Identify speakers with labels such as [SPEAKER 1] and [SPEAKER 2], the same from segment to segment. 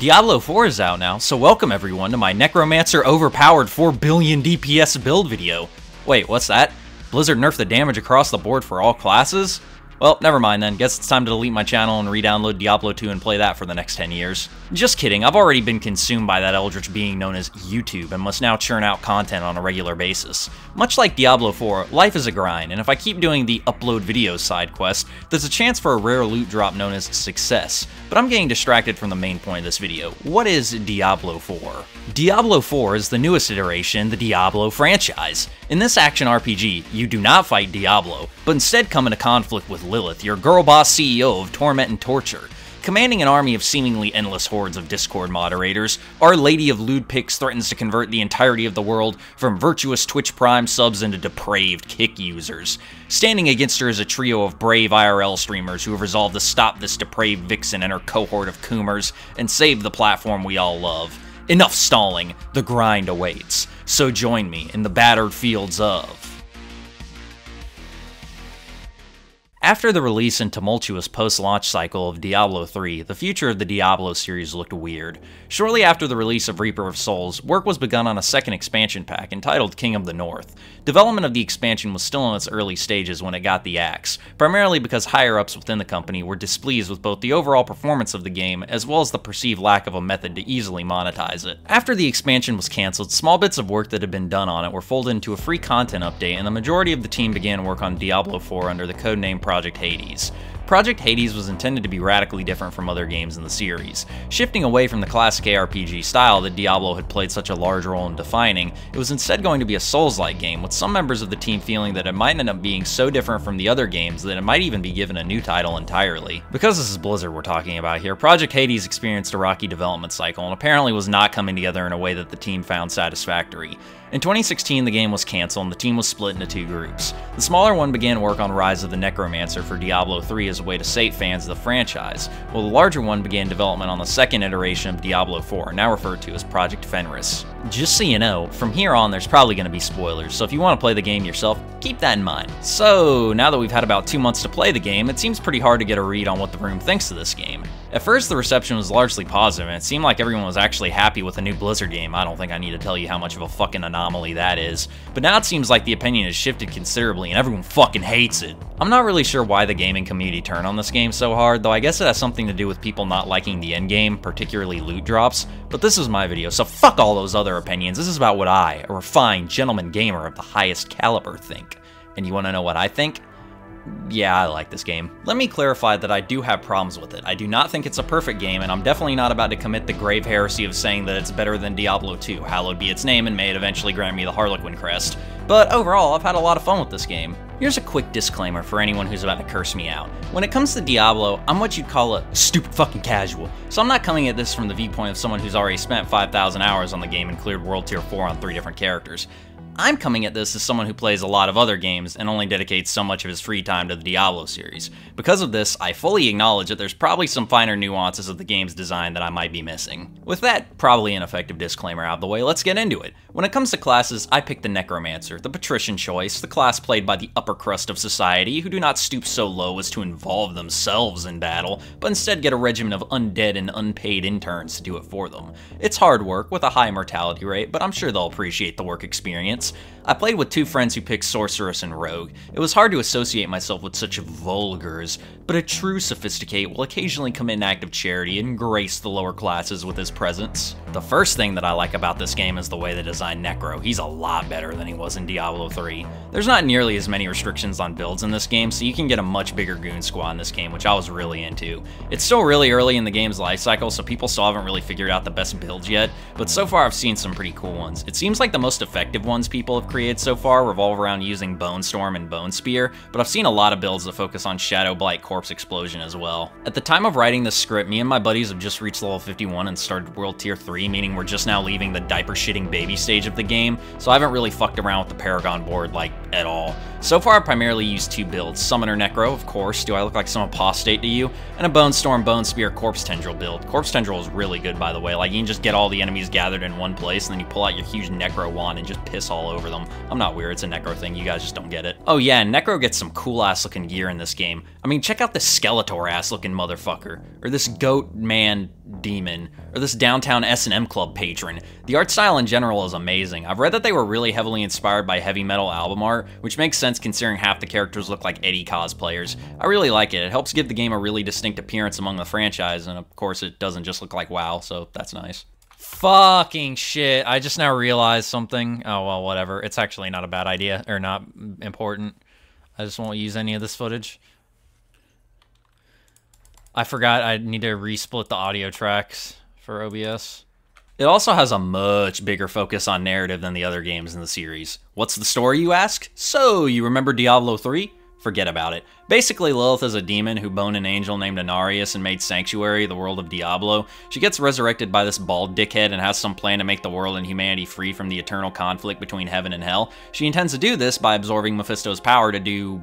[SPEAKER 1] Diablo 4 is out now, so welcome everyone to my Necromancer overpowered 4 billion DPS build video. Wait, what's that? Blizzard nerfed the damage across the board for all classes? Well, never mind then, guess it's time to delete my channel and re-download Diablo 2 and play that for the next 10 years. Just kidding, I've already been consumed by that eldritch being known as YouTube and must now churn out content on a regular basis. Much like Diablo 4, life is a grind, and if I keep doing the upload videos side quest, there's a chance for a rare loot drop known as success. But I'm getting distracted from the main point of this video. What is Diablo 4? Diablo 4 is the newest iteration in the Diablo franchise. In this action RPG, you do not fight Diablo, but instead come into conflict with Lilith, your girl boss CEO of Torment and Torture. Commanding an army of seemingly endless hordes of Discord moderators, Our Lady of Lewd Pics threatens to convert the entirety of the world from virtuous Twitch Prime subs into depraved Kick users. Standing against her is a trio of brave IRL streamers who have resolved to stop this depraved vixen and her cohort of coomers and save the platform we all love. Enough stalling, the grind awaits. So join me in the battered fields of... After the release and tumultuous post-launch cycle of Diablo 3, the future of the Diablo series looked weird. Shortly after the release of Reaper of Souls, work was begun on a second expansion pack entitled King of the North. Development of the expansion was still in its early stages when it got the axe, primarily because higher-ups within the company were displeased with both the overall performance of the game as well as the perceived lack of a method to easily monetize it. After the expansion was cancelled, small bits of work that had been done on it were folded into a free content update, and the majority of the team began work on Diablo 4 under the codename Project Hades. Project Hades was intended to be radically different from other games in the series. Shifting away from the classic ARPG style that Diablo had played such a large role in defining, it was instead going to be a Souls-like game, with some members of the team feeling that it might end up being so different from the other games that it might even be given a new title entirely. Because this is Blizzard we're talking about here, Project Hades experienced a rocky development cycle and apparently was not coming together in a way that the team found satisfactory. In 2016, the game was cancelled and the team was split into two groups. The smaller one began work on Rise of the Necromancer for Diablo 3 as a way to sate fans of the franchise, while the larger one began development on the second iteration of Diablo 4, now referred to as Project Fenris. Just so you know, from here on there's probably going to be spoilers, so if you want to play the game yourself, keep that in mind. So, now that we've had about 2 months to play the game, it seems pretty hard to get a read on what the room thinks of this game. At first, the reception was largely positive, and it seemed like everyone was actually happy with the new Blizzard game. I don't think I need to tell you how much of a fucking anomaly that is. But now it seems like the opinion has shifted considerably, and everyone fucking hates it. I'm not really sure why the gaming community turned on this game so hard, though I guess it has something to do with people not liking the endgame, particularly loot drops. But this is my video, so fuck all those other opinions. This is about what I, a refined gentleman gamer of the highest caliber, think. And you want to know what I think? Yeah, I like this game. Let me clarify that I do have problems with it. I do not think it's a perfect game, and I'm definitely not about to commit the grave heresy of saying that it's better than Diablo 2, hallowed be its name, and may it eventually grant me the Harlequin crest. But overall, I've had a lot of fun with this game. Here's a quick disclaimer for anyone who's about to curse me out. When it comes to Diablo, I'm what you'd call a stupid fucking casual. So I'm not coming at this from the viewpoint of someone who's already spent 5,000 hours on the game and cleared World Tier 4 on 3 different characters. I'm coming at this as someone who plays a lot of other games and only dedicates so much of his free time to the Diablo series. Because of this, I fully acknowledge that there's probably some finer nuances of the game's design that I might be missing. With that probably ineffective disclaimer out of the way, let's get into it. When it comes to classes, I pick the Necromancer, the patrician choice, the class played by the upper crust of society who do not stoop so low as to involve themselves in battle, but instead get a regimen of undead and unpaid interns to do it for them. It's hard work with a high mortality rate, but I'm sure they'll appreciate the work experience. I played with 2 friends who picked Sorceress and Rogue. It was hard to associate myself with such vulgars, but a true sophisticate will occasionally commit an act of charity and grace the lower classes with his presence. The first thing that I like about this game is the way they designed Necro. He's a lot better than he was in Diablo 3. There's not nearly as many restrictions on builds in this game, so you can get a much bigger goon squad in this game, which I was really into. It's still really early in the game's life cycle, so people still haven't really figured out the best builds yet, but so far I've seen some pretty cool ones. It seems like the most effective ones people have created so far revolve around using Bone Storm and Bone Spear, but I've seen a lot of builds that focus on Shadow Blight Corpse Explosion as well. At the time of writing this script, me and my buddies have just reached level 51 and started World Tier 3, meaning we're just now leaving the diaper-shitting baby stage of the game, so I haven't really fucked around with the Paragon board like at all. So far, I've primarily used 2 builds. Summoner Necro, of course. Do I look like some apostate to you? And a Bone Storm, Bone Spear, Corpse Tendril build. Corpse Tendril is really good, by the way. Like, you can just get all the enemies gathered in one place, and then you pull out your huge Necro wand and just piss all over them. I'm not weird, it's a Necro thing. You guys just don't get it. Oh yeah, and Necro gets some cool-ass looking gear in this game. I mean, check out this Skeletor-ass looking motherfucker. Or this Goat Man demon, or this downtown S&M club patron. The art style in general is amazing. I've read that they were really heavily inspired by heavy metal album art, which makes sense considering half the characters look like Eddie cosplayers. I really like it. It helps give the game a really distinct appearance among the franchise, and of course it doesn't just look like WoW, so that's nice. Fucking shit, I just now realized something. Oh well, whatever. It's actually not a bad idea, or not important. I just won't use any of this footage. I forgot I need to resplit the audio tracks for OBS. It also has a much bigger focus on narrative than the other games in the series. What's the story, you ask? So, you remember Diablo 3? Forget about it. Basically, Lilith is a demon who boned an angel named Inarius and made Sanctuary, the world of Diablo. She gets resurrected by this bald dickhead and has some plan to make the world and humanity free from the eternal conflict between heaven and hell. She intends to do this by absorbing Mephisto's power to do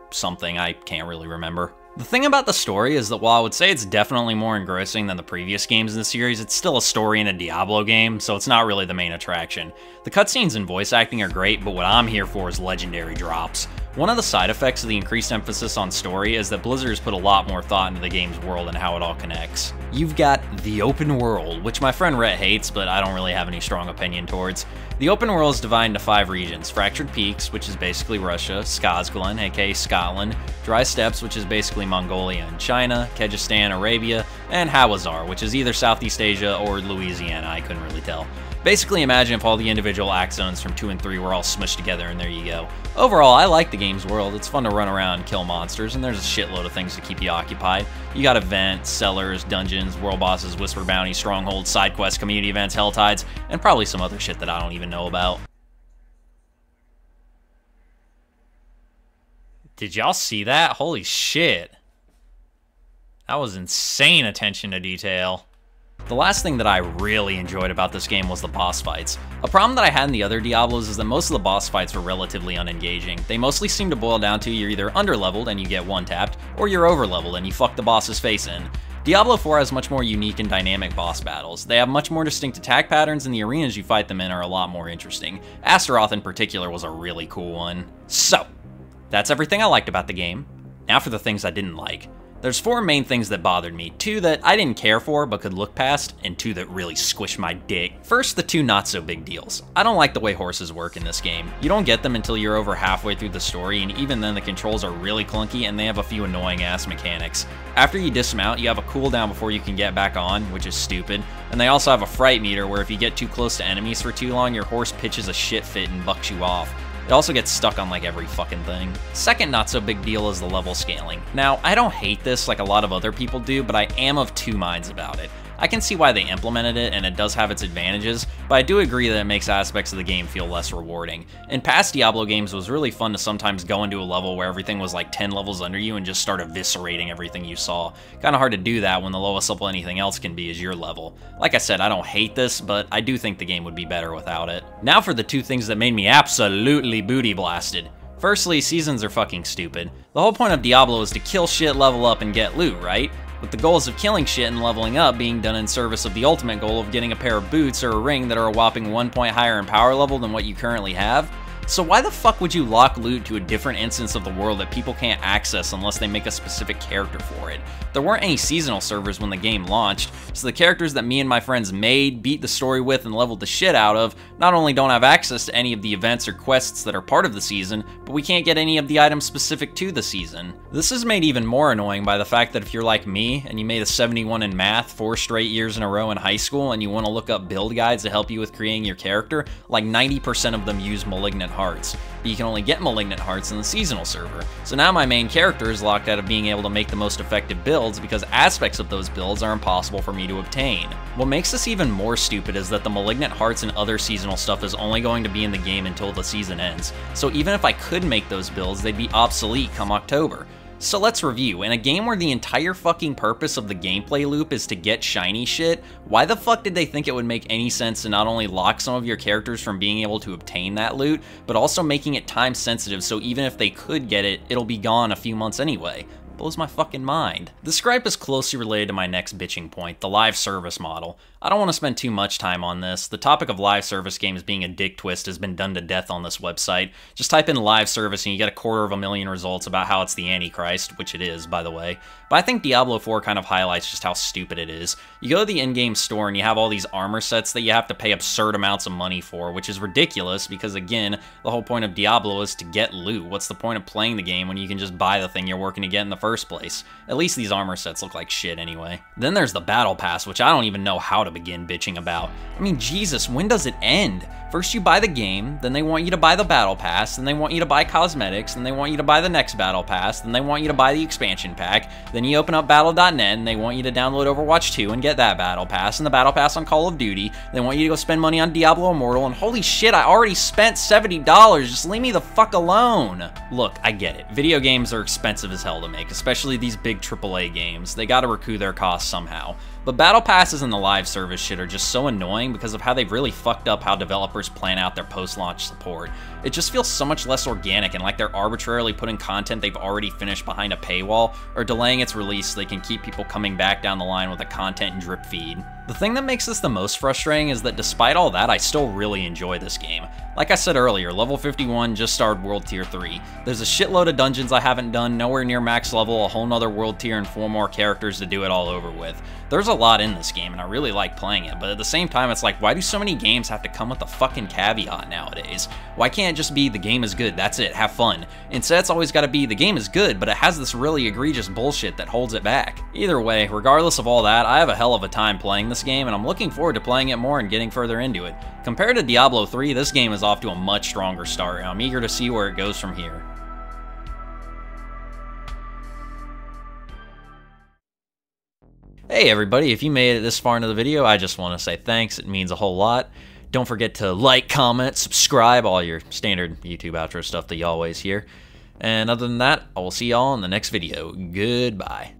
[SPEAKER 1] something I can't really remember. The thing about the story is that while I would say it's definitely more engrossing than the previous games in the series, it's still a story in a Diablo game, so it's not really the main attraction. The cutscenes and voice acting are great, but what I'm here for is legendary drops. One of the side effects of the increased emphasis on story is that Blizzard has put a lot more thought into the game's world and how it all connects. You've got the open world, which my friend Rhett hates, but I don't really have any strong opinion towards. The open world is divided into 5 regions: Fractured Peaks, which is basically Russia, Skazglan, aka Scotland, Dry Steppes, which is basically Mongolia and China, Kyrgyzstan, Arabia, and Hawazar, which is either Southeast Asia or Louisiana, I couldn't really tell. Basically, imagine if all the individual act zones from 2 and 3 were all smushed together, and there you go. Overall, I like the game's world. It's fun to run around and kill monsters, and there's a shitload of things to keep you occupied. You got events, cellars, dungeons, world bosses, whisper bounties, strongholds, side quests, community events, hell tides, and probably some other shit that I don't even know about. Did y'all see that? Holy shit. That was insane attention to detail. The last thing that I really enjoyed about this game was the boss fights. A problem that I had in the other Diablos is that most of the boss fights were relatively unengaging. They mostly seem to boil down to you're either underleveled and you get one-tapped, or you're overleveled and you fuck the boss's face in. Diablo 4 has much more unique and dynamic boss battles. They have much more distinct attack patterns, and the arenas you fight them in are a lot more interesting. Astaroth in particular was a really cool one. So, that's everything I liked about the game. Now for the things I didn't like. There's 4 main things that bothered me, 2 that I didn't care for but could look past, and 2 that really squished my dick. First, the 2 not so big deals. I don't like the way horses work in this game. You don't get them until you're over halfway through the story, and even then the controls are really clunky and they have a few annoying ass mechanics. After you dismount, you have a cooldown before you can get back on, which is stupid, and they also have a fright meter where if you get too close to enemies for too long, your horse pitches a shit fit and bucks you off. It also gets stuck on like every fucking thing. Second not so big deal is the level scaling. Now, I don't hate this like a lot of other people do, but I am of 2 minds about it. I can see why they implemented it, and it does have its advantages, but I do agree that it makes aspects of the game feel less rewarding. In past Diablo games, it was really fun to sometimes go into a level where everything was like 10 levels under you and just start eviscerating everything you saw. Kinda hard to do that when the lowest level anything else can be is your level. Like I said, I don't hate this, but I do think the game would be better without it. Now for the 2 things that made me absolutely booty blasted. Firstly, seasons are fucking stupid. The whole point of Diablo is to kill shit, level up, and get loot, right? With the goals of killing shit and leveling up being done in service of the ultimate goal of getting a pair of boots or a ring that are a whopping 1 point higher in power level than what you currently have. So why the fuck would you lock loot to a different instance of the world that people can't access unless they make a specific character for it? There weren't any seasonal servers when the game launched, so the characters that me and my friends made, beat the story with, and leveled the shit out of not only don't have access to any of the events or quests that are part of the season, but we can't get any of the items specific to the season. This is made even more annoying by the fact that if you're like me, and you made a 71 in math 4 straight years in a row in high school, and you want to look up build guides to help you with creating your character, like 90% of them use Malignant Hearts. But you can only get Malignant Hearts in the seasonal server. So now my main character is locked out of being able to make the most effective builds because aspects of those builds are impossible for me to obtain. What makes this even more stupid is that the Malignant Hearts and other seasonal stuff is only going to be in the game until the season ends. So even if I could make those builds, they'd be obsolete come October. So let's review. In a game where the entire fucking purpose of the gameplay loop is to get shiny shit, why the fuck did they think it would make any sense to not only lock some of your characters from being able to obtain that loot, but also making it time sensitive so even if they could get it, it'll be gone a few months anyway? Blows my fucking mind. This gripe is closely related to my next bitching point, the live service model. I don't want to spend too much time on this. The topic of live service games being a dick twist has been done to death on this website. Just type in live service and you get 250,000 results about how it's the Antichrist, which it is, by the way. But I think Diablo IV kind of highlights just how stupid it is. You go to the in-game store and you have all these armor sets that you have to pay absurd amounts of money for, which is ridiculous because, again, the whole point of Diablo is to get loot. What's the point of playing the game when you can just buy the thing you're working to get in the first place? At least these armor sets look like shit anyway. Then there's the Battle Pass, which I don't even know how to begin bitching about. I mean, Jesus, when does it end? First you buy the game, then they want you to buy the Battle Pass, then they want you to buy cosmetics, then they want you to buy the next Battle Pass, then they want you to buy the expansion pack, then you open up Battle.net and they want you to download Overwatch 2 and get that Battle Pass, and the Battle Pass on Call of Duty, they want you to go spend money on Diablo Immortal, and holy shit, I already spent $70, just leave me the fuck alone. Look, I get it, video games are expensive as hell to make, especially these big AAA games, they gotta recoup their costs somehow. But Battle Passes and the live service shit are just so annoying because of how they've really fucked up how developers plan out their post-launch support. It just feels so much less organic and like they're arbitrarily putting content they've already finished behind a paywall or delaying its release so they can keep people coming back down the line with a content and drip feed. The thing that makes this the most frustrating is that despite all that, I still really enjoy this game. Like I said earlier, level 51 just started World Tier 3. There's a shitload of dungeons I haven't done, nowhere near max level, a whole nother World Tier, and 4 more characters to do it all over with. There's a lot in this game, and I really like playing it, but at the same time, it's like, why do so many games have to come with a fucking caveat nowadays? Why can't it just be, the game is good, that's it, have fun? Instead, it's always gotta be, the game is good, but it has this really egregious bullshit that holds it back. Either way, regardless of all that, I have a hell of a time playing this game, and I'm looking forward to playing it more and getting further into it. Compared to Diablo 3, this game is off to a much stronger start, and I'm eager to see where it goes from here. Hey everybody, if you made it this far into the video, I just want to say thanks, it means a whole lot. Don't forget to like, comment, subscribe, all your standard YouTube outro stuff that you always hear. And other than that, I will see y'all in the next video. Goodbye.